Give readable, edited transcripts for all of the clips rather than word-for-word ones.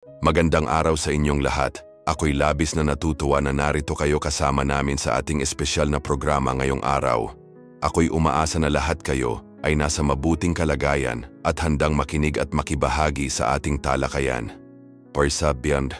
Magandang araw sa inyong lahat. Ako'y labis na natutuwa na narito kayo kasama namin sa ating espesyal na programa ngayong araw. Ako'y umaasa na lahat kayo ay nasa mabuting kalagayan at handang makinig at makibahagi sa ating talakayan. Persabiand.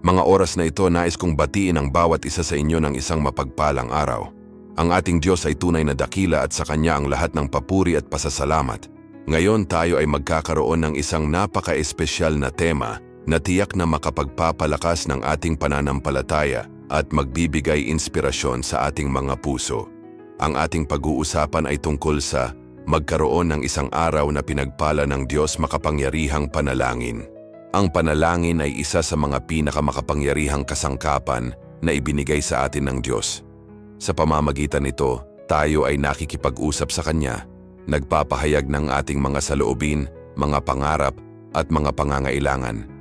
Mga oras na ito nais kong batiin ang bawat isa sa inyo ng isang mapagpalang araw. Ang ating Diyos ay tunay na dakila at sa Kanya ang lahat ng papuri at pasasalamat. Ngayon tayo ay magkakaroon ng isang napaka-espesyal na tema na tiyak na makapagpapalakas ng ating pananampalataya at magbibigay inspirasyon sa ating mga puso. Ang ating pag-uusapan ay tungkol sa magkaroon ng isang araw na pinagpala ng Diyos makapangyarihang panalangin. Ang panalangin ay isa sa mga pinakamakapangyarihang kasangkapan na ibinigay sa atin ng Diyos. Sa pamamagitan nito, tayo ay nakikipag-usap sa Kanya, nagpapahayag ng ating mga saloobin, mga pangarap at mga pangangailangan.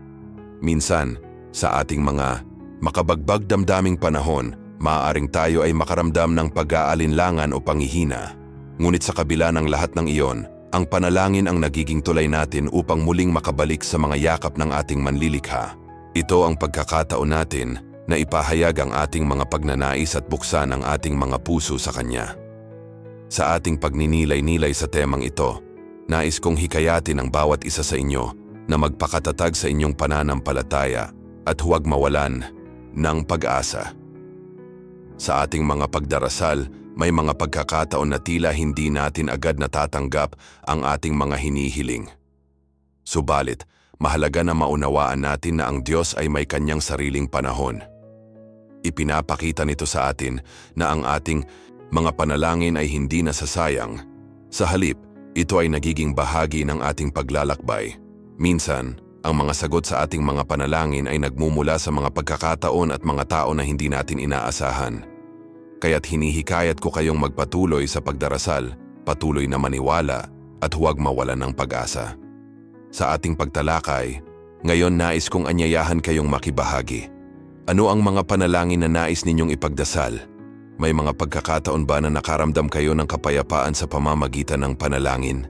Minsan, sa ating mga makabagbag damdaming panahon, maaaring tayo ay makaramdam ng pag-aalinlangan o panghihina. Ngunit sa kabila ng lahat ng iyon, ang panalangin ang nagiging tulay natin upang muling makabalik sa mga yakap ng ating manlilikha. Ito ang pagkakataon natin na ipahayag ang ating mga pagnanais at buksan ang ating mga puso sa Kanya. Sa ating pagninilay-nilay sa temang ito, nais kong hikayatin ang bawat isa sa inyo na magpakatatag sa inyong pananampalataya at huwag mawalan ng pag-asa. Sa ating mga pagdarasal, may mga pagkakataon na tila hindi natin agad natatanggap ang ating mga hinihiling. Subalit, mahalaga na maunawaan natin na ang Diyos ay may Kanyang sariling panahon. Ipinapakita nito sa atin na ang ating mga panalangin ay hindi nasasayang. Sa halip, ito ay nagiging bahagi ng ating paglalakbay. Minsan, ang mga sagot sa ating mga panalangin ay nagmumula sa mga pagkakataon at mga tao na hindi natin inaasahan. Kaya't hinihikayat ko kayong magpatuloy sa pagdarasal, patuloy na maniwala at huwag mawalan ng pag-asa. Sa ating pagtalakay, ngayon nais kong anyayahan kayong makibahagi. Ano ang mga panalangin na nais ninyong ipagdasal? May mga pagkakataon ba na nakaramdam kayo ng kapayapaan sa pamamagitan ng panalangin?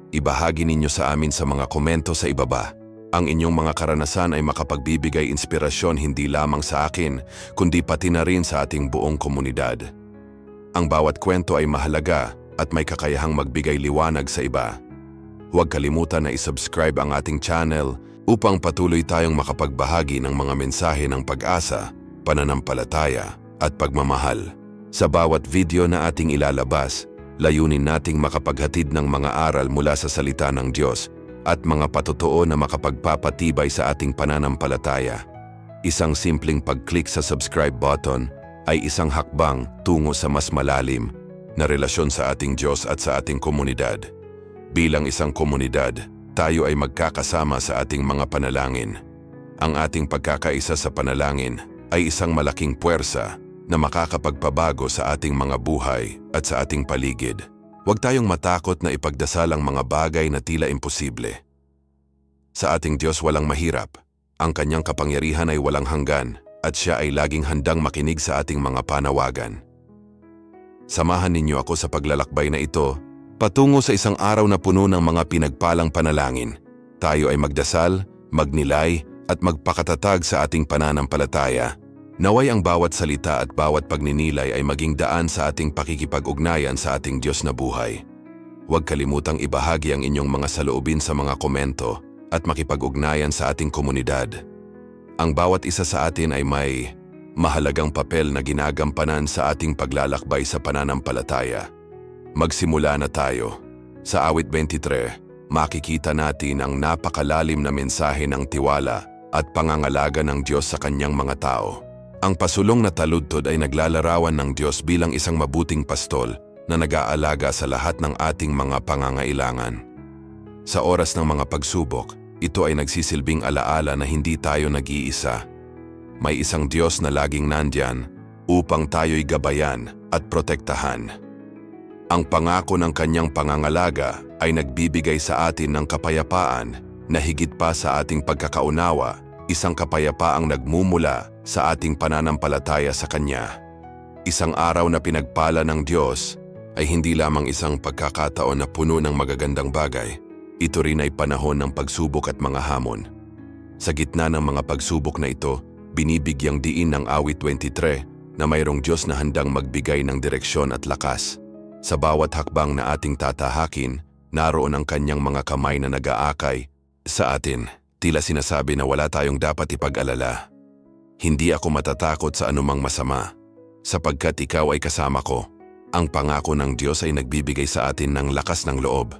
Ibahagi ninyo sa amin sa mga komento sa ibaba. Ang inyong mga karanasan ay makapagbibigay inspirasyon hindi lamang sa akin, kundi pati na rin sa ating buong komunidad. Ang bawat kwento ay mahalaga at may kakayahang magbigay liwanag sa iba. Huwag kalimutan na isubscribe ang ating channel upang patuloy tayong makapagbahagi ng mga mensahe ng pag-asa, pananampalataya at pagmamahal. Sa bawat video na ating ilalabas, layunin nating makapaghatid ng mga aral mula sa salita ng Diyos at mga patotoo na makapagpapatibay sa ating pananampalataya. Isang simpleng pag-click sa subscribe button ay isang hakbang tungo sa mas malalim na relasyon sa ating Diyos at sa ating komunidad. Bilang isang komunidad, tayo ay magkakasama sa ating mga panalangin. Ang ating pagkakaisa sa panalangin ay isang malaking puwersa na makakapagpabago sa ating mga buhay at sa ating paligid. Huwag tayong matakot na ipagdasal ang mga bagay na tila imposible. Sa ating Diyos walang mahirap. Ang Kanyang kapangyarihan ay walang hanggan at Siya ay laging handang makinig sa ating mga panawagan. Samahan ninyo ako sa paglalakbay na ito patungo sa isang araw na puno ng mga pinagpalang panalangin. Tayo ay magdasal, magnilay at magpakatatag sa ating pananampalataya. Naway ang bawat salita at bawat pagninilay ay maging daan sa ating pakikipag-ugnayan sa ating Diyos na buhay. Huwag kalimutang ibahagi ang inyong mga saloobin sa mga komento at makipag-ugnayan sa ating komunidad. Ang bawat isa sa atin ay may mahalagang papel na ginagampanan sa ating paglalakbay sa pananampalataya. Magsimula na tayo. Sa awit 23, makikita natin ang napakalalim na mensahe ng tiwala at pangangalaga ng Diyos sa Kanyang mga tao. Ang pasulong na taludtod ay naglalarawan ng Diyos bilang isang mabuting pastol na nag-aalaga sa lahat ng ating mga pangangailangan. Sa oras ng mga pagsubok, ito ay nagsisilbing alaala na hindi tayo nag-iisa. May isang Diyos na laging nandyan upang tayo'y gabayan at protektahan. Ang pangako ng Kanyang pangangalaga ay nagbibigay sa atin ng kapayapaan na higit pa sa ating pagkakaunawa, isang kapayapaang nagmumula sa ating pananampalataya sa Kanya. Isang araw na pinagpala ng Diyos ay hindi lamang isang pagkakataon na puno ng magagandang bagay. Ito rin ay panahon ng pagsubok at mga hamon. Sa gitna ng mga pagsubok na ito, binibigyang diin ng awit 23 na mayroong Diyos na handang magbigay ng direksyon at lakas. Sa bawat hakbang na ating tatahakin, naroon ang kanyang mga kamay na nag-aakay sa atin. Tila sinasabi na wala tayong dapat ipag-alala. Hindi ako matatakot sa anumang masama, sapagkat ikaw ay kasama ko. Ang pangako ng Diyos ay nagbibigay sa atin ng lakas ng loob.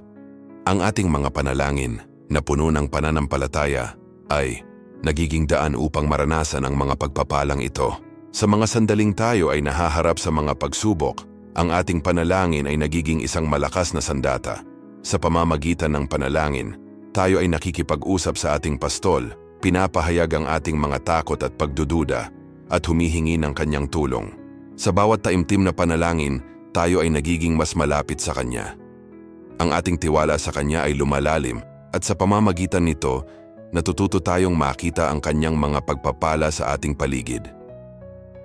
Ang ating mga panalangin na puno ng pananampalataya ay nagiging daan upang maranasan ang mga pagpapalang ito. Sa mga sandaling tayo ay nahaharap sa mga pagsubok, ang ating panalangin ay nagiging isang malakas na sandata. Sa pamamagitan ng panalangin, tayo ay nakikipag-usap sa ating pastol, pinapahayag ang ating mga takot at pagdududa, at humihingi ng kanyang tulong. Sa bawat taimtim na panalangin, tayo ay nagiging mas malapit sa kanya. Ang ating tiwala sa kanya ay lumalalim, at sa pamamagitan nito, natututo tayong makita ang kanyang mga pagpapala sa ating paligid.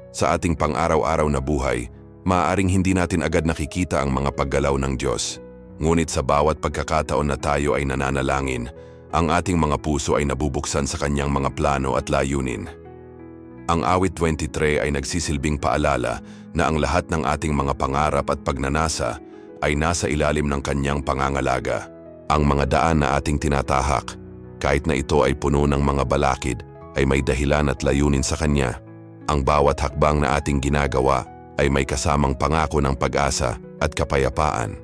Sa ating pang-araw-araw na buhay, maaaring hindi natin agad nakikita ang mga paggalaw ng Diyos. Ngunit sa bawat pagkakataon na tayo ay nananalangin, ang ating mga puso ay nabubuksan sa kanyang mga plano at layunin. Ang awit 23 ay nagsisilbing paalala na ang lahat ng ating mga pangarap at pagnanasa ay nasa ilalim ng kanyang pangangalaga. Ang mga daan na ating tinatahak, kahit na ito ay puno ng mga balakid, ay may dahilan at layunin sa kanya. Ang bawat hakbang na ating ginagawa ay may kasamang pangako ng pag-asa at kapayapaan.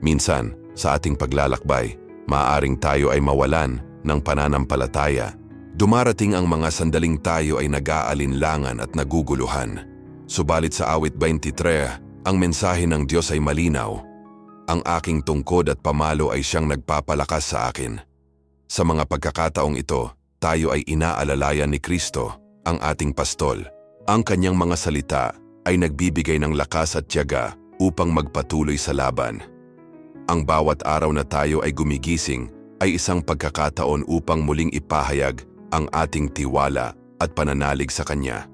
Minsan, sa ating paglalakbay, maaaring tayo ay mawalan ng pananampalataya. Dumarating ang mga sandaling tayo ay nag-aalinlangan at naguguluhan. Subalit sa awit 23, ang mensahe ng Diyos ay malinaw. Ang aking tungkod at pamalo ay siyang nagpapalakas sa akin. Sa mga pagkakataong ito, tayo ay inaalalayan ni Kristo, ang ating pastol. Ang kanyang mga salita ay nagbibigay ng lakas at tiyaga upang magpatuloy sa laban. Ang bawat araw na tayo ay gumigising ay isang pagkakataon upang muling ipahayag ang ating tiwala at pananalig sa Kanya.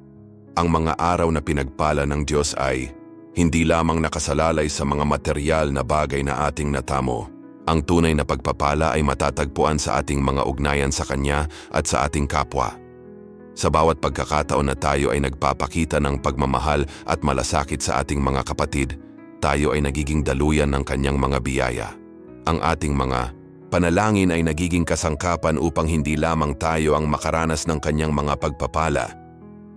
Ang mga araw na pinagpala ng Diyos ay hindi lamang nakasalalay sa mga material na bagay na ating natamo. Ang tunay na pagpapala ay matatagpuan sa ating mga ugnayan sa Kanya at sa ating kapwa. Sa bawat pagkakataon na tayo ay nagpapakita ng pagmamahal at malasakit sa ating mga kapatid, tayo ay nagiging daluyan ng kanyang mga biyaya. Ang ating mga panalangin ay nagiging kasangkapan upang hindi lamang tayo ang makaranas ng kanyang mga pagpapala,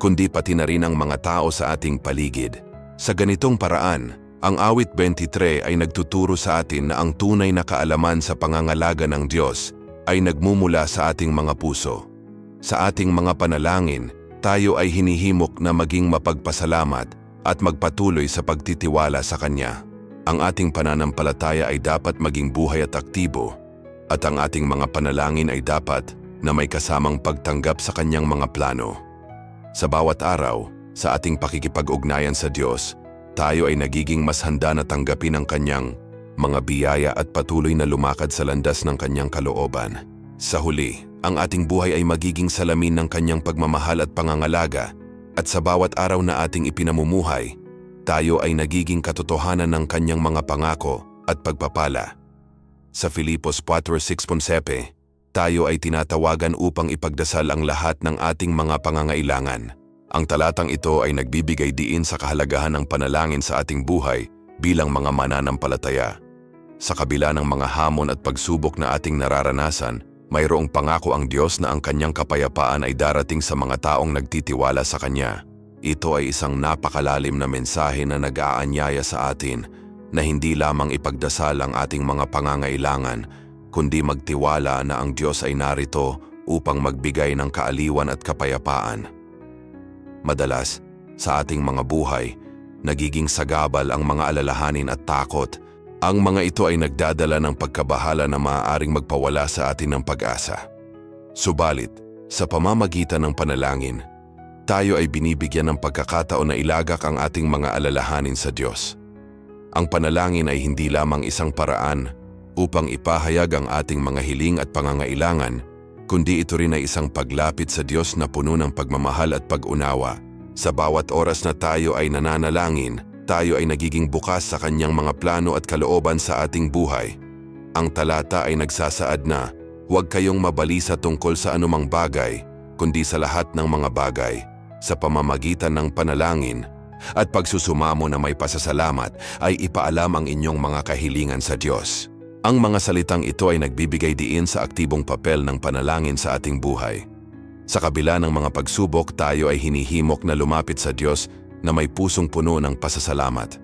kundi pati na rin ang mga tao sa ating paligid. Sa ganitong paraan, ang awit 23 ay nagtuturo sa atin na ang tunay na kaalaman sa pangangalaga ng Diyos ay nagmumula sa ating mga puso. Sa ating mga panalangin, tayo ay hinihimok na maging mapagpasalamat at magpatuloy sa pagtitiwala sa Kanya. Ang ating pananampalataya ay dapat maging buhay at aktibo, at ang ating mga panalangin ay dapat na may kasamang pagtanggap sa Kanyang mga plano. Sa bawat araw, sa ating pakikipag-ugnayan sa Diyos, tayo ay nagiging mas handa na tanggapin ang Kanyang mga biyaya at patuloy na lumakad sa landas ng Kanyang kalooban. Sa huli, ang ating buhay ay magiging salamin ng Kanyang pagmamahal at pangangalaga, at sa bawat araw na ating ipinamumuhay, tayo ay nagiging katotohanan ng kanyang mga pangako at pagpapala. Sa Filipos 4:6, tayo ay tinatawagan upang ipagdasal ang lahat ng ating mga pangangailangan. Ang talatang ito ay nagbibigay diin sa kahalagahan ng panalangin sa ating buhay bilang mga mananampalataya. Sa kabila ng mga hamon at pagsubok na ating nararanasan, mayroong pangako ang Diyos na ang kanyang kapayapaan ay darating sa mga taong nagtitiwala sa Kanya. Ito ay isang napakalalim na mensahe na nag-aanyaya sa atin na hindi lamang ipagdasal ang ating mga pangangailangan, kundi magtiwala na ang Diyos ay narito upang magbigay ng kaaliwan at kapayapaan. Madalas, sa ating mga buhay, nagiging sagabal ang mga alalahanin at takot. Ang mga ito ay nagdadala ng pagkabahala na maaaring magpawala sa atin ng pag-asa. Subalit, sa pamamagitan ng panalangin, tayo ay binibigyan ng pagkakataon na ilagak ang ating mga alalahanin sa Diyos. Ang panalangin ay hindi lamang isang paraan upang ipahayag ang ating mga hiling at pangangailangan, kundi ito rin ay isang paglapit sa Diyos na puno ng pagmamahal at pag-unawa. Sa bawat oras na tayo ay nananalangin, tayo ay nagiging bukas sa kanyang mga plano at kalooban sa ating buhay. Ang talata ay nagsasaad na Huwag kayong mabalisa tungkol sa anumang bagay, kundi sa lahat ng mga bagay, sa pamamagitan ng panalangin at pagsusumamo na may pasasalamat ay ipaalam ang inyong mga kahilingan sa Diyos. Ang mga salitang ito ay nagbibigay diin sa aktibong papel ng panalangin sa ating buhay. Sa kabila ng mga pagsubok, tayo ay hinihimok na lumapit sa Diyos na may pusong puno ng pasasalamat.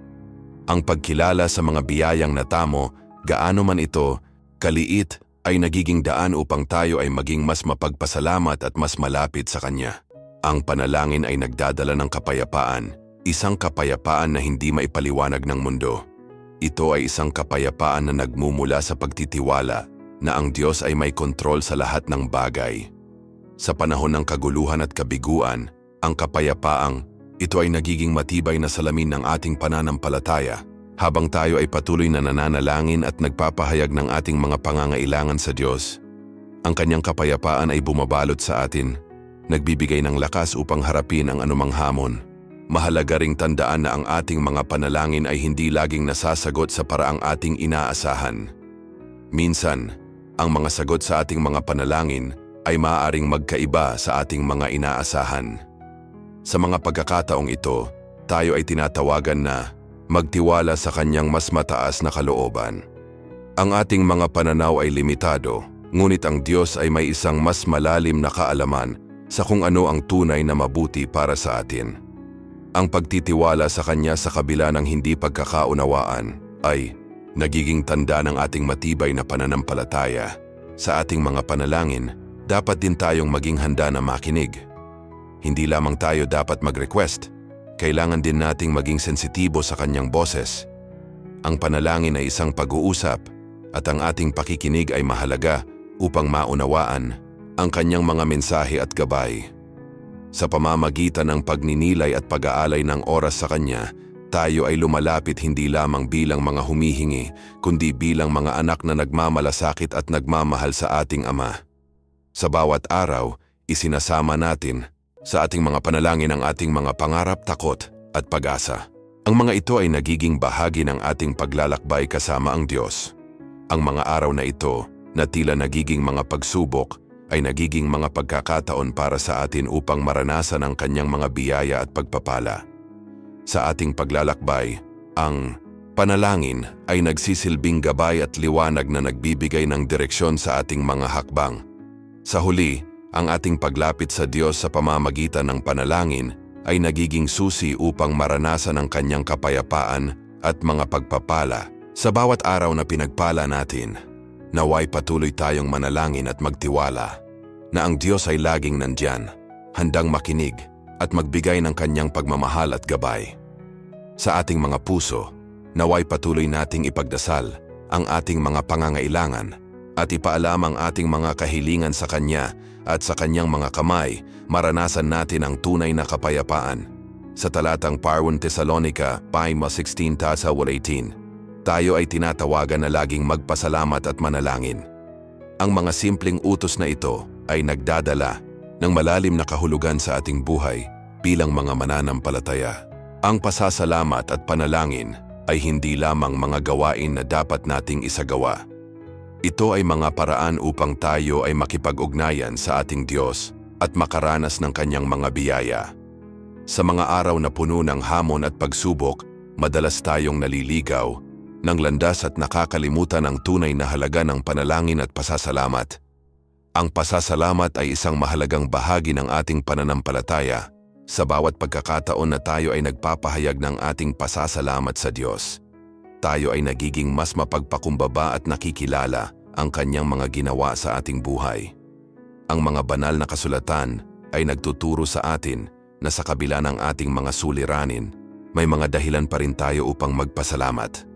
Ang pagkilala sa mga biyayang natamo, gaano man ito, kaliit, ay nagiging daan upang tayo ay maging mas mapagpasalamat at mas malapit sa Kanya. Ang panalangin ay nagdadala ng kapayapaan, isang kapayapaan na hindi maipaliwanag ng mundo. Ito ay isang kapayapaan na nagmumula sa pagtitiwala na ang Diyos ay may kontrol sa lahat ng bagay. Sa panahon ng kaguluhan at kabiguan, ang kapayapaang ito ay nagiging matibay na salamin ng ating pananampalataya habang tayo ay patuloy na nananalangin at nagpapahayag ng ating mga pangangailangan sa Diyos. Ang Kanyang kapayapaan ay bumabalot sa atin, nagbibigay ng lakas upang harapin ang anumang hamon. Mahalaga ring tandaan na ang ating mga panalangin ay hindi laging nasasagot sa paraang ating inaasahan. Minsan, ang mga sagot sa ating mga panalangin ay maaaring magkaiba sa ating mga inaasahan. Sa mga pagkakataong ito, tayo ay tinatawagan na magtiwala sa Kanyang mas mataas na kalooban. Ang ating mga pananaw ay limitado, ngunit ang Diyos ay may isang mas malalim na kaalaman sa kung ano ang tunay na mabuti para sa atin. Ang pagtitiwala sa Kanya sa kabila ng hindi pagkakaunawaan ay nagiging tanda ng ating matibay na pananampalataya. Sa ating mga panalangin, dapat din tayong maging handa na makinig. Hindi lamang tayo dapat mag-request, kailangan din nating maging sensitibo sa Kanyang boses. Ang panalangin ay isang pag-uusap at ang ating pakikinig ay mahalaga upang maunawaan ang Kanyang mga mensahe at gabay. Sa pamamagitan ng pagninilay at pag-aalay ng oras sa Kanya, tayo ay lumalapit hindi lamang bilang mga humihingi, kundi bilang mga anak na nagmamalasakit at nagmamahal sa ating Ama. Sa bawat araw, isinasama natin sa ating mga panalangin ang ating mga pangarap, takot at pag-asa. Ang mga ito ay nagiging bahagi ng ating paglalakbay kasama ang Diyos. Ang mga araw na ito, na tila nagiging mga pagsubok, ay nagiging mga pagkakataon para sa atin upang maranasan ang Kanyang mga biyaya at pagpapala. Sa ating paglalakbay, ang panalangin ay nagsisilbing gabay at liwanag na nagbibigay ng direksyon sa ating mga hakbang. Sa huli, ang ating paglapit sa Diyos sa pamamagitan ng panalangin ay nagiging susi upang maranasan ang Kanyang kapayapaan at mga pagpapala sa bawat araw na pinagpala natin. Naway patuloy tayong manalangin at magtiwala na ang Diyos ay laging nandyan, handang makinig at magbigay ng Kanyang pagmamahal at gabay. Sa ating mga puso, naway patuloy nating ipagdasal ang ating mga pangangailangan at ipaalam ang ating mga kahilingan sa Kanya at sa Kanyang mga kamay, maranasan natin ang tunay na kapayapaan. Sa talatang 1 Tesalonica 5:16-18, tayo ay tinatawagan na laging magpasalamat at manalangin. Ang mga simpleng utos na ito ay nagdadala ng malalim na kahulugan sa ating buhay bilang mga mananampalataya. Ang pasasalamat at panalangin ay hindi lamang mga gawain na dapat nating isagawa. Ito ay mga paraan upang tayo ay makipag-ugnayan sa ating Diyos at makaranas ng Kanyang mga biyaya. Sa mga araw na puno ng hamon at pagsubok, madalas tayong naliligaw ng landas at nakakalimutan ang tunay na halaga ng panalangin at pasasalamat. Ang pasasalamat ay isang mahalagang bahagi ng ating pananampalataya. Sa bawat pagkakataon na tayo ay nagpapahayag ng ating pasasalamat sa Diyos, tayo ay nagiging mas mapagpakumbaba at nakikilala ang Kanyang mga ginawa sa ating buhay. Ang mga banal na kasulatan ay nagtuturo sa atin na sa kabila ng ating mga suliranin, may mga dahilan pa rin tayo upang magpasalamat.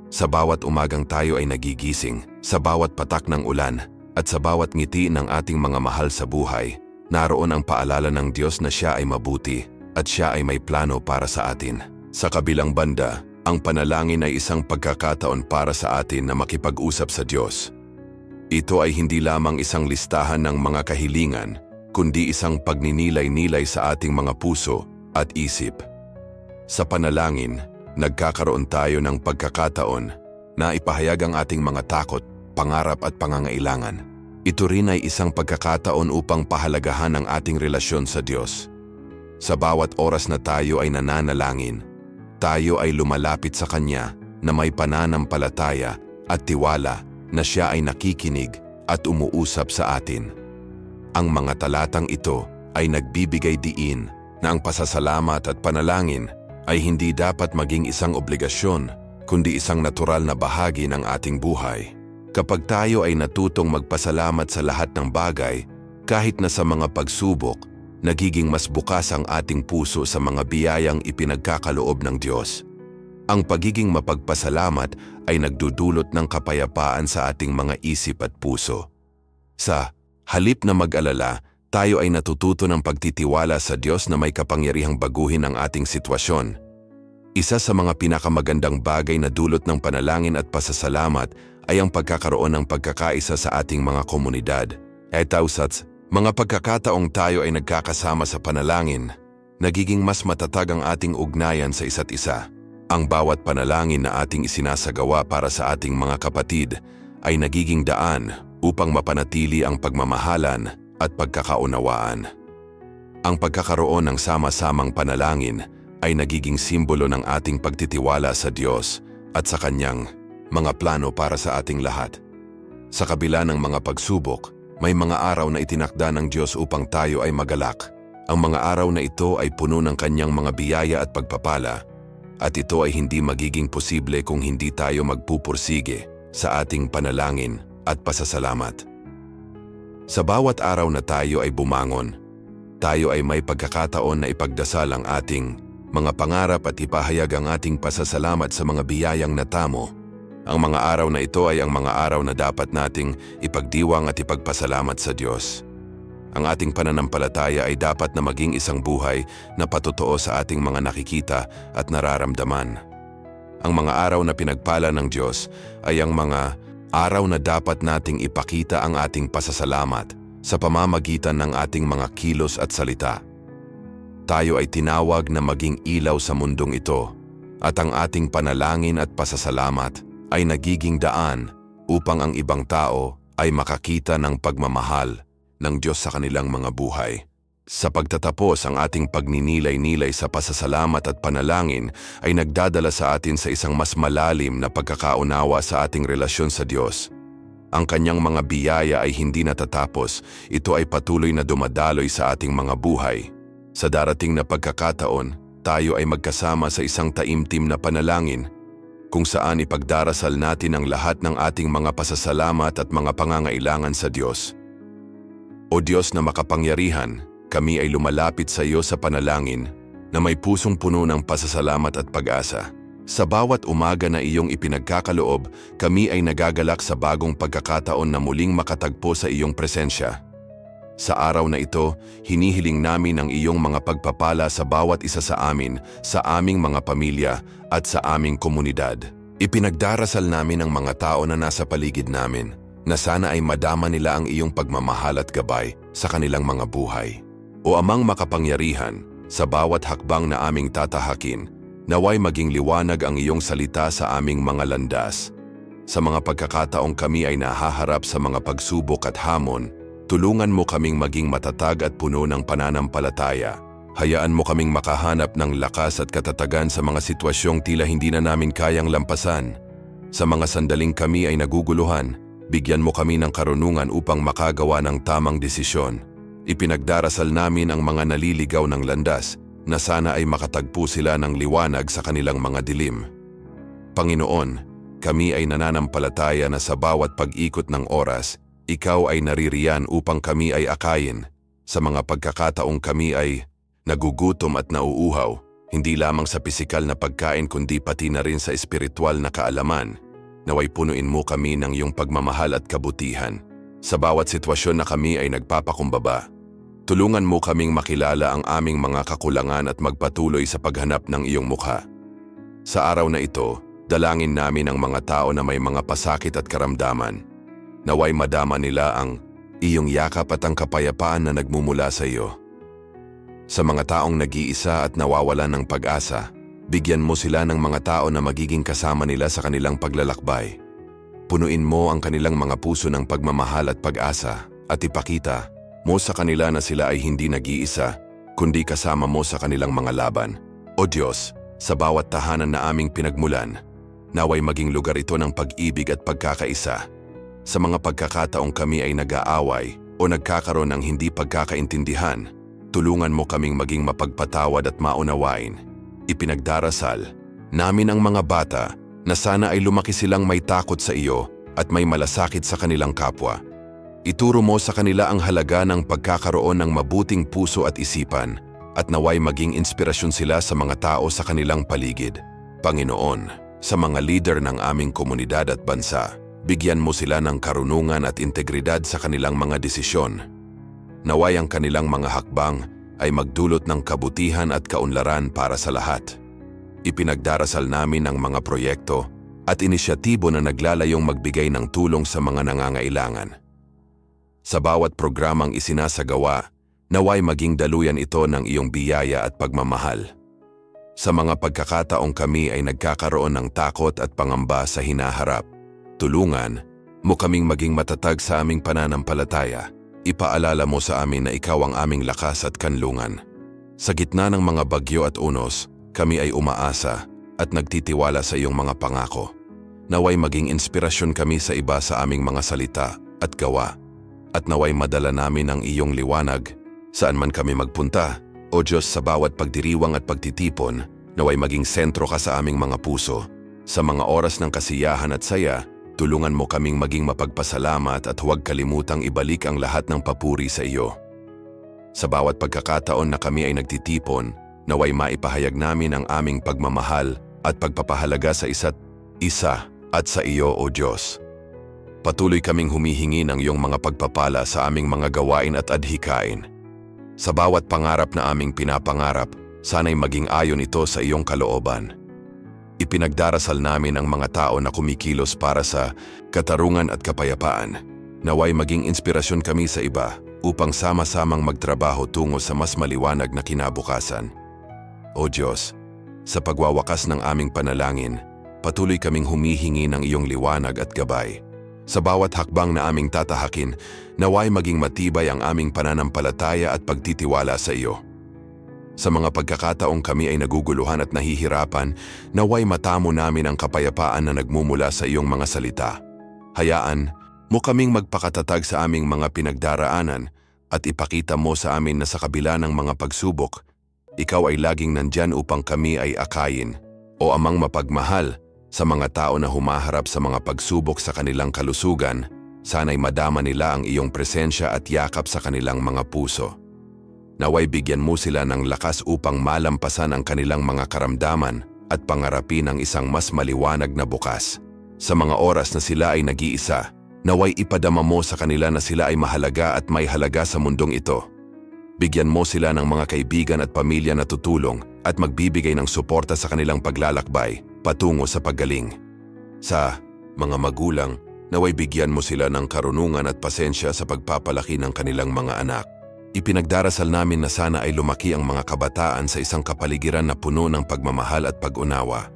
Sa bawat umagang tayo ay nagigising, sa bawat patak ng ulan, at sa bawat ngiti ng ating mga mahal sa buhay, naroon ang paalala ng Diyos na Siya ay mabuti at Siya ay may plano para sa atin. Sa kabilang banda, ang panalangin ay isang pagkakataon para sa atin na makipag-usap sa Diyos. Ito ay hindi lamang isang listahan ng mga kahilingan, kundi isang pagninilay-nilay sa ating mga puso at isip. Sa panalangin, nagkakaroon tayo ng pagkakataon na ipahayag ang ating mga takot, pangarap at pangangailangan. ito rin ay isang pagkakataon upang pahalagahan ang ating relasyon sa Diyos. Sa bawat oras na tayo ay nananalangin, tayo ay lumalapit sa Kanya na may pananampalataya at tiwala na Siya ay nakikinig at umuusap sa atin. Ang mga talatang ito ay nagbibigay diin na ang pasasalamat at panalangin ay hindi dapat maging isang obligasyon, kundi isang natural na bahagi ng ating buhay. Kapag tayo ay natutong magpasalamat sa lahat ng bagay, kahit na sa mga pagsubok, nagiging mas bukas ang ating puso sa mga biyayang ipinagkakaloob ng Diyos. Ang pagiging mapagpasalamat ay nagdudulot ng kapayapaan sa ating mga isip at puso. Sa halip na mag-alala, tayo ay natututo ng pagtitiwala sa Diyos na may kapangyarihang baguhin ang ating sitwasyon. Isa sa mga pinakamagandang bagay na dulot ng panalangin at pasasalamat ay ang pagkakaroon ng pagkakaisa sa ating mga komunidad. Sa mga pagkakataong tayo ay nagkakasama sa panalangin, nagiging mas matatag ang ating ugnayan sa isa't isa. Ang bawat panalangin na ating isinasagawa para sa ating mga kapatid ay nagiging daan upang mapanatili ang pagmamahalan at pagkakaunawaan. Ang pagkakaroon ng sama-samang panalangin ay nagiging simbolo ng ating pagtitiwala sa Diyos at sa Kanyang mga plano para sa ating lahat. Sa kabila ng mga pagsubok, may mga araw na itinakda ng Diyos upang tayo ay magalak. Ang mga araw na ito ay puno ng Kanyang mga biyaya at pagpapala, at ito ay hindi magiging posible kung hindi tayo magpupursige sa ating panalangin at pasasalamat. Sa bawat araw na tayo ay bumangon, tayo ay may pagkakataon na ipagdasal ang ating mga pangarap at ipahayag ang ating pasasalamat sa mga biyayang natamo. Ang mga araw na ito ay ang mga araw na dapat nating ipagdiwang at ipagpasalamat sa Diyos. Ang ating pananampalataya ay dapat na maging isang buhay na patotoo sa ating mga nakikita at nararamdaman. Ang mga araw na pinagpala ng Diyos ay ang mga araw na dapat nating ipakita ang ating pasasalamat sa pamamagitan ng ating mga kilos at salita. Tayo ay tinawag na maging ilaw sa mundong ito, at ang ating panalangin at pasasalamat ay nagiging daan upang ang ibang tao ay makakita ng pagmamahal ng Diyos sa kanilang mga buhay. Sa pagtatapos, ang ating pagninilay-nilay sa pasasalamat at panalangin ay nagdadala sa atin sa isang mas malalim na pagkakaunawa sa ating relasyon sa Diyos. Ang Kanyang mga biyaya ay hindi natatapos, ito ay patuloy na dumadaloy sa ating mga buhay. Sa darating na pagkakataon, tayo ay magkasama sa isang taimtim na panalangin, kung saan ipagdarasal natin ang lahat ng ating mga pasasalamat at mga pangangailangan sa Diyos. O Diyos na makapangyarihan, kami ay lumalapit sa iyo sa panalangin na may pusong puno ng pasasalamat at pag-asa. Sa bawat umaga na iyong ipinagkakaloob, kami ay nagagalak sa bagong pagkakataon na muling makatagpo sa iyong presensya. Sa araw na ito, hinihiling namin ang iyong mga pagpapala sa bawat isa sa amin, sa aming mga pamilya at sa aming komunidad. Ipinagdarasal namin ang mga tao na nasa paligid namin, na sana ay madama nila ang iyong pagmamahal at gabay sa kanilang mga buhay. O Amang makapangyarihan, sa bawat hakbang na aming tatahakin, naway maging liwanag ang iyong salita sa aming mga landas. Sa mga pagkakataong kami ay nahaharap sa mga pagsubok at hamon, tulungan mo kaming maging matatag at puno ng pananampalataya. Hayaan mo kaming makahanap ng lakas at katatagan sa mga sitwasyong tila hindi na namin kayang lampasan. Sa mga sandaling kami ay naguguluhan, bigyan mo kami ng karunungan upang makagawa ng tamang desisyon. Ipinagdarasal namin ang mga naliligaw ng landas na sana ay makatagpo sila ng liwanag sa kanilang mga dilim. Panginoon, kami ay nananampalataya na sa bawat pag-ikot ng oras, Ikaw ay naririyan upang kami ay akayin. Sa mga pagkakataong kami ay nagugutom at nauuhaw, hindi lamang sa pisikal na pagkain kundi pati na rin sa espiritual na kaalaman. Naway punuin mo kami ng iyong pagmamahal at kabutihan. Sa bawat sitwasyon na kami ay nagpapakumbaba, tulungan mo kaming makilala ang aming mga kakulangan at magpatuloy sa paghanap ng iyong mukha. Sa araw na ito, dalangin namin ang mga tao na may mga pasakit at karamdaman. Naway madama nila ang iyong yakap at ang kapayapaan na nagmumula sa iyo. Sa mga taong nag-iisa at nawawalan ng pag-asa, bigyan mo sila ng mga tao na magiging kasama nila sa kanilang paglalakbay. Punuin mo ang kanilang mga puso ng pagmamahal at pag-asa at ipakita mo sa kanila na sila ay hindi nag-iisa, kundi kasama mo sa kanilang mga laban. O Diyos, sa bawat tahanan na aming pinagmulan, naway maging lugar ito ng pag-ibig at pagkakaisa. Sa mga pagkakataong kami ay nag-aaway o nagkakaroon ng hindi pagkakaintindihan, tulungan mo kaming maging mapagpatawad at maunawain. Ipinagdarasal namin ang mga bata na sana ay lumaki silang may takot sa iyo at may malasakit sa kanilang kapwa. Ituro mo sa kanila ang halaga ng pagkakaroon ng mabuting puso at isipan at naway maging inspirasyon sila sa mga tao sa kanilang paligid. Panginoon, sa mga leader ng aming komunidad at bansa, bigyan mo sila ng karunungan at integridad sa kanilang mga desisyon. Naway ang kanilang mga hakbang ay magdulot ng kabutihan at kaunlaran para sa lahat. Ipinagdarasal namin ang mga proyekto at inisyatibo na naglalayong magbigay ng tulong sa mga nangangailangan. Sa bawat programang isinasagawa, naway maging daluyan ito ng iyong biyaya at pagmamahal. Sa mga pagkakataong kami ay nagkakaroon ng takot at pangamba sa hinaharap, tulungan mo kaming maging matatag sa aming pananampalataya. Ipaalala mo sa amin na ikaw ang aming lakas at kanlungan. Sa gitna ng mga bagyo at unos, kami ay umaasa at nagtitiwala sa iyong mga pangako. Naway maging inspirasyon kami sa iba sa aming mga salita at gawa. At naway madala namin ang iyong liwanag saan man kami magpunta. O Diyos, sa bawat pagdiriwang at pagtitipon, naway maging sentro ka sa aming mga puso. Sa mga oras ng kasiyahan at saya, tulungan mo kaming maging mapagpasalamat at huwag kalimutang ibalik ang lahat ng papuri sa iyo. Sa bawat pagkakataon na kami ay nagtitipon, naway maipahayag namin ang aming pagmamahal at pagpapahalaga sa isa't isa at sa iyo, O Diyos. Patuloy kaming humihingi ng iyong mga pagpapala sa aming mga gawain at adhikain. Sa bawat pangarap na aming pinapangarap, sana'y maging ayon ito sa iyong kalooban. Ipinagdarasal namin ang mga tao na kumikilos para sa katarungan at kapayapaan. Naway maging inspirasyon kami sa iba upang sama-samang magtrabaho tungo sa mas maliwanag na kinabukasan. O Diyos, sa pagwawakas ng aming panalangin, patuloy kaming humihingi ng iyong liwanag at gabay. Sa bawat hakbang na aming tatahakin, naway maging matibay ang aming pananampalataya at pagtitiwala sa iyo. Sa mga pagkakataong kami ay naguguluhan at nahihirapan, naway matamo namin ang kapayapaan na nagmumula sa iyong mga salita. Hayaan mo kaming magpakatatag sa aming mga pinagdaraanan at ipakita mo sa amin na sa kabila ng mga pagsubok, ikaw ay laging nandyan upang kami ay akayin. O Amang mapagmahal, sa mga tao na humaharap sa mga pagsubok sa kanilang kalusugan, sana'y madama nila ang iyong presensya at yakap sa kanilang mga puso. Naway bigyan mo sila ng lakas upang malampasan ang kanilang mga karamdaman at pangarapin ang isang mas maliwanag na bukas. Sa mga oras na sila ay nag-iisa, naway ipadama mo sa kanila na sila ay mahalaga at may halaga sa mundong ito. Bigyan mo sila ng mga kaibigan at pamilya na tutulong at magbibigay ng suporta sa kanilang paglalakbay patungo sa paggaling. Sa mga magulang, naway bigyan mo sila ng karunungan at pasensya sa pagpapalaki ng kanilang mga anak. Ipinagdarasal namin na sana ay lumaki ang mga kabataan sa isang kapaligiran na puno ng pagmamahal at pag-unawa.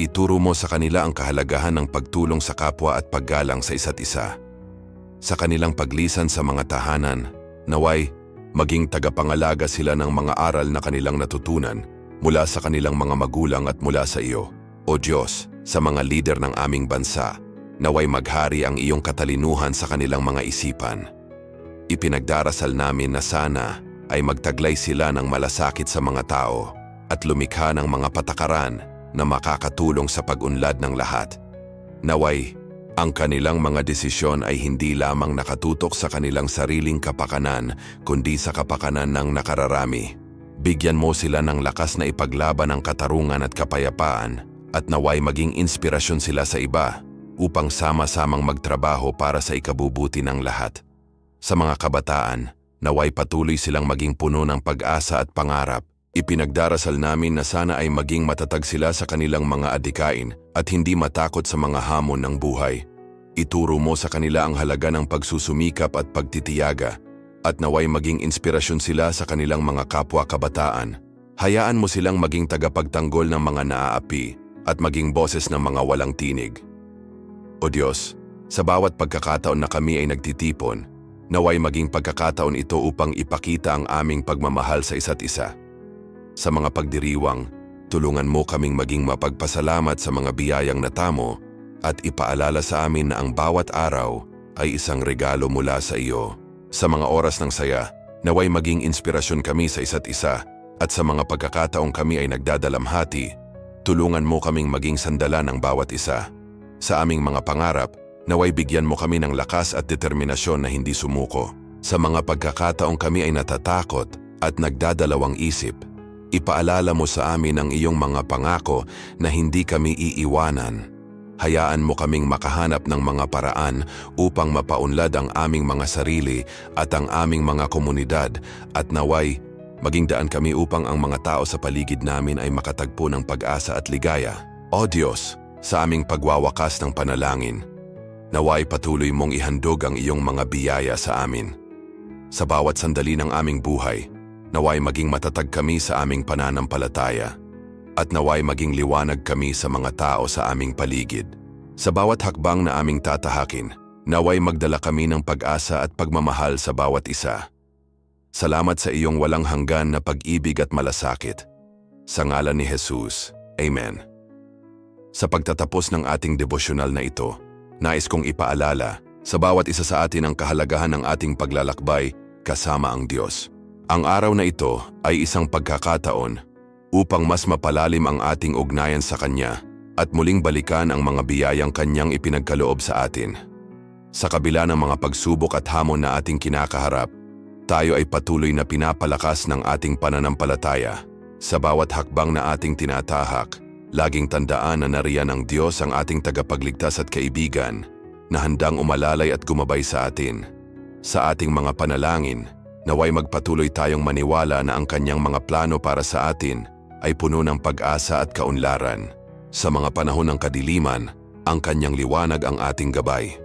Ituro mo sa kanila ang kahalagahan ng pagtulong sa kapwa at paggalang sa isa't isa. Sa kanilang paglisan sa mga tahanan, naway maging tagapangalaga sila ng mga aral na kanilang natutunan mula sa kanilang mga magulang at mula sa iyo. O Diyos, sa mga lider ng aming bansa, naway maghari ang iyong katalinuhan sa kanilang mga isipan. Ipinagdarasal namin na sana ay magtaglay sila ng malasakit sa mga tao at lumikha ng mga patakaran na makakatulong sa pag-unlad ng lahat. Naway, ang kanilang mga desisyon ay hindi lamang nakatutok sa kanilang sariling kapakanan, kundi sa kapakanan ng nakararami. Bigyan mo sila ng lakas na ipaglaban ang katarungan at kapayapaan, at naway maging inspirasyon sila sa iba upang sama-samang magtrabaho para sa ikabubuti ng lahat. Sa mga kabataan, naway patuloy silang maging puno ng pag-asa at pangarap. Ipinagdarasal namin na sana ay maging matatag sila sa kanilang mga adhikain at hindi matakot sa mga hamon ng buhay. Ituro mo sa kanila ang halaga ng pagsusumikap at pagtitiyaga, at naway maging inspirasyon sila sa kanilang mga kapwa-kabataan. Hayaan mo silang maging tagapagtanggol ng mga naaapi at maging boses ng mga walang tinig. O Diyos, sa bawat pagkakataon na kami ay nagtitipon, naway maging pagkakataon ito upang ipakita ang aming pagmamahal sa isa't isa. Sa mga pagdiriwang, tulungan mo kaming maging mapagpasalamat sa mga biyayang natamo at ipaalala sa amin na ang bawat araw ay isang regalo mula sa iyo. Sa mga oras ng saya, naway maging inspirasyon kami sa isa't isa at sa mga pagkakataong kami ay nagdadalamhati, tulungan mo kaming maging sandalan ng bawat isa. Sa aming mga pangarap, naway bigyan mo kami ng lakas at determinasyon na hindi sumuko. Sa mga pagkakataong kami ay natatakot at nagdadalawang isip, ipaalala mo sa amin ang iyong mga pangako na hindi kami iiwanan. Hayaan mo kaming makahanap ng mga paraan upang mapaunlad ang aming mga sarili at ang aming mga komunidad at naway maging daan kami upang ang mga tao sa paligid namin ay makatagpo ng pag-asa at ligaya. O Diyos, sa aming pagwawakas ng panalangin, naway patuloy mong ihandog ang iyong mga biyaya sa amin. Sa bawat sandali ng aming buhay, naway maging matatag kami sa aming pananampalataya at naway maging liwanag kami sa mga tao sa aming paligid. Sa bawat hakbang na aming tatahakin, naway magdala kami ng pag-asa at pagmamahal sa bawat isa. Salamat sa iyong walang hanggan na pag-ibig at malasakit. Sa ngalan ni Jesus, Amen. Sa pagtatapos ng ating devosyonal na ito, nais kong ipaalala sa bawat isa sa atin ang kahalagahan ng ating paglalakbay kasama ang Diyos. Ang araw na ito ay isang pagkakataon upang mas mapalalim ang ating ugnayan sa Kanya at muling balikan ang mga biyayang Kanyang ipinagkaloob sa atin. Sa kabila ng mga pagsubok at hamon na ating kinakaharap, tayo ay patuloy na pinapalakas ng ating pananampalataya. Sa bawat hakbang na ating tinatahak, laging tandaan na nariyan ang Diyos ang ating tagapagligtas at kaibigan na handang umalalay at gumabay sa atin. Sa ating mga panalangin, naway magpatuloy tayong maniwala na ang Kanyang mga plano para sa atin ay puno ng pag-asa at kaunlaran. Sa mga panahon ng kadiliman, ang Kanyang liwanag ang ating gabay.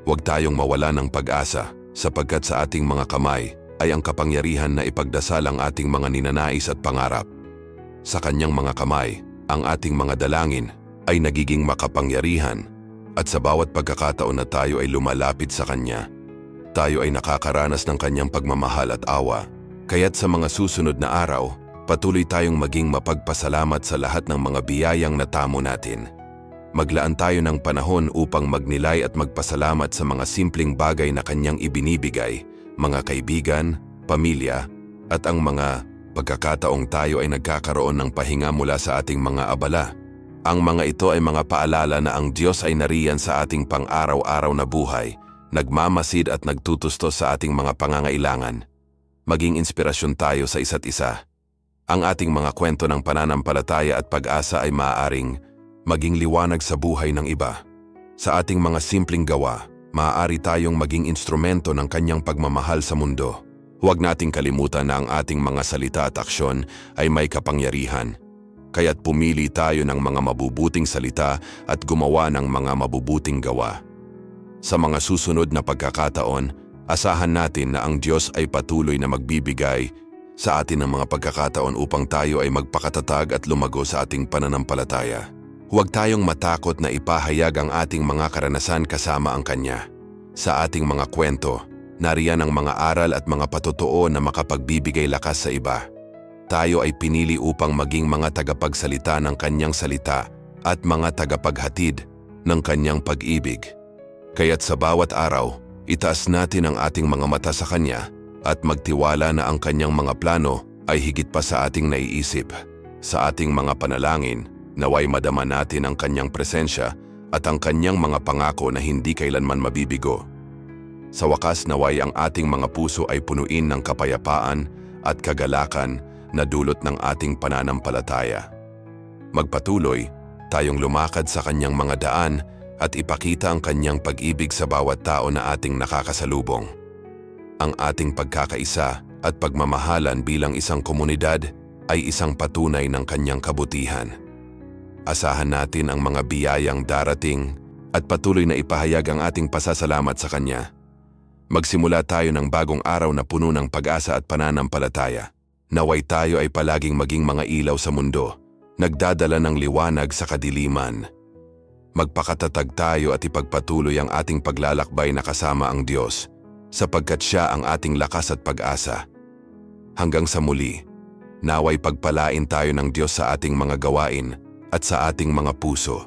Huwag tayong mawala ng pag-asa sapagkat sa ating mga kamay ay ang kapangyarihan na ipagdasal ang ating mga ninanais at pangarap. Sa Kanyang mga kamay, ang ating mga dalangin ay nagiging makapangyarihan at sa bawat pagkakataon na tayo ay lumalapit sa Kanya, tayo ay nakakaranas ng Kanyang pagmamahal at awa. Kaya't sa mga susunod na araw, patuloy tayong maging mapagpasalamat sa lahat ng mga biyayang natamo natin. Maglaan tayo ng panahon upang magnilay at magpasalamat sa mga simpleng bagay na Kanyang ibinibigay, mga kaibigan, pamilya, at ang mga pagkakataong tayo ay nagkakaroon ng pahinga mula sa ating mga abala. Ang mga ito ay mga paalala na ang Diyos ay nariyan sa ating pang-araw-araw na buhay, nagmamasid at nagtutustos sa ating mga pangangailangan. Maging inspirasyon tayo sa isa't isa. Ang ating mga kwento ng pananampalataya at pag-asa ay maaaring maging liwanag sa buhay ng iba. Sa ating mga simpleng gawa, maaari tayong maging instrumento ng Kanyang pagmamahal sa mundo. Huwag nating kalimutan na ang ating mga salita at aksyon ay may kapangyarihan. Kaya't pumili tayo ng mga mabubuting salita at gumawa ng mga mabubuting gawa. Sa mga susunod na pagkakataon, asahan natin na ang Diyos ay patuloy na magbibigay sa atin ng mga pagkakataon upang tayo ay magpakatatag at lumago sa ating pananampalataya. Huwag tayong matakot na ipahayag ang ating mga karanasan kasama ang Kanya. Sa ating mga kwento, nariyan ang mga aral at mga patotoo na makapagbibigay lakas sa iba. Tayo ay pinili upang maging mga tagapagsalita ng Kanyang salita at mga tagapaghatid ng Kanyang pag-ibig. Kaya't sa bawat araw, itaas natin ang ating mga mata sa Kanya at magtiwala na ang Kanyang mga plano ay higit pa sa ating naiisip. Sa ating mga panalangin, naway madama natin ang Kanyang presensya at ang Kanyang mga pangako na hindi kailanman mabibigo. Sa wakas, naway ang ating mga puso ay punuin ng kapayapaan at kagalakan na dulot ng ating pananampalataya. Magpatuloy tayong lumakad sa Kanyang mga daan at ipakita ang Kanyang pag-ibig sa bawat tao na ating nakakasalubong. Ang ating pagkakaisa at pagmamahalan bilang isang komunidad ay isang patunay ng Kanyang kabutihan. Asahan natin ang mga biyayang darating at patuloy na ipahayag ang ating pasasalamat sa Kanya. Magsimula tayo ng bagong araw na puno ng pag-asa at pananampalataya. Naway tayo ay palaging maging mga ilaw sa mundo, nagdadala ng liwanag sa kadiliman. Magpakatatag tayo at ipagpatuloy ang ating paglalakbay na kasama ang Diyos, sapagkat Siya ang ating lakas at pag-asa. Hanggang sa muli, naway pagpalain tayo ng Diyos sa ating mga gawain at sa ating mga puso.